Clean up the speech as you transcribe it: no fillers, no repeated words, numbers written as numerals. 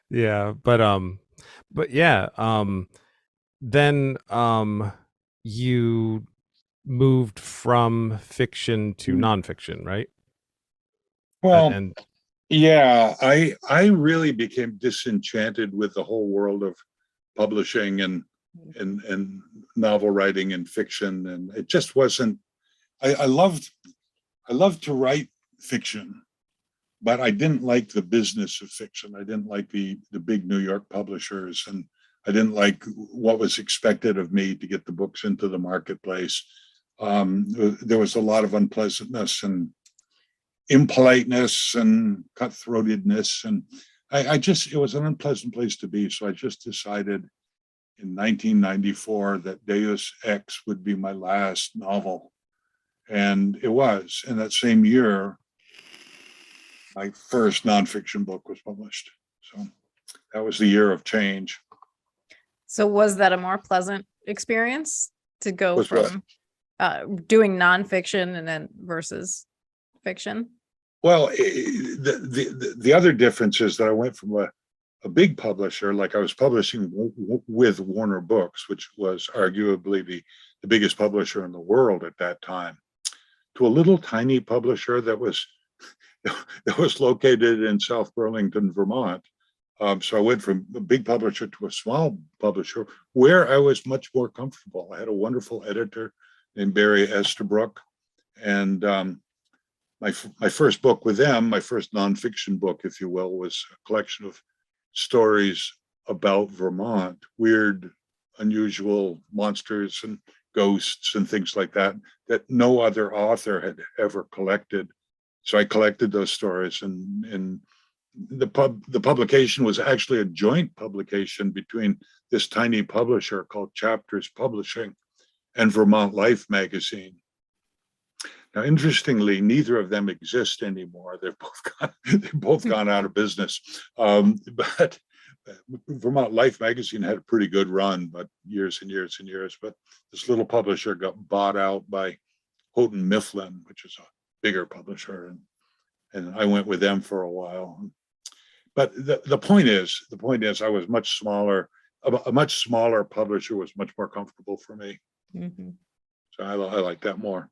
Yeah, but yeah, then you moved from fiction to nonfiction, right? Well, And yeah, I really became disenchanted with the whole world of publishing and novel writing and fiction, and it just wasn't. I loved to write fiction, but I didn't like the business of fiction. I didn't like the big New York publishers, and I didn't like what was expected of me to get the books into the marketplace. There was a lot of unpleasantness and impoliteness and cutthroatedness, and I just it was an unpleasant place to be. So I just decided in 1994 that Deus Ex would be my last novel, and it was. In that same year, my first nonfiction book was published. So that was the year of change. So was that a more pleasant experience to go Was what? from doing nonfiction and then versus fiction? Well, the other difference is that I went from a big publisher, like I was publishing with Warner Books, which was arguably the biggest publisher in the world at that time, to a little tiny publisher that was located in South Burlington, Vermont. So I went from a big publisher to a small publisher where I was much more comfortable. I had a wonderful editor named Barry Estabrook, and my first book with them, my first nonfiction book, if you will, was a collection of stories about Vermont, weird, unusual monsters and ghosts and things like that, that no other author had ever collected. So I collected those stories, and the publication was actually a joint publication between this tiny publisher called Chapters Publishing and Vermont Life magazine. Now, interestingly, neither of them exist anymore. They've both gone out of business. But Vermont Life magazine had a pretty good run, but years and years and years. But this little publisher got bought out by Houghton Mifflin, which is a bigger publisher, and I went with them for a while. But the point is, I was much smaller. A much smaller publisher was much more comfortable for me. Mm-hmm. So I like that more.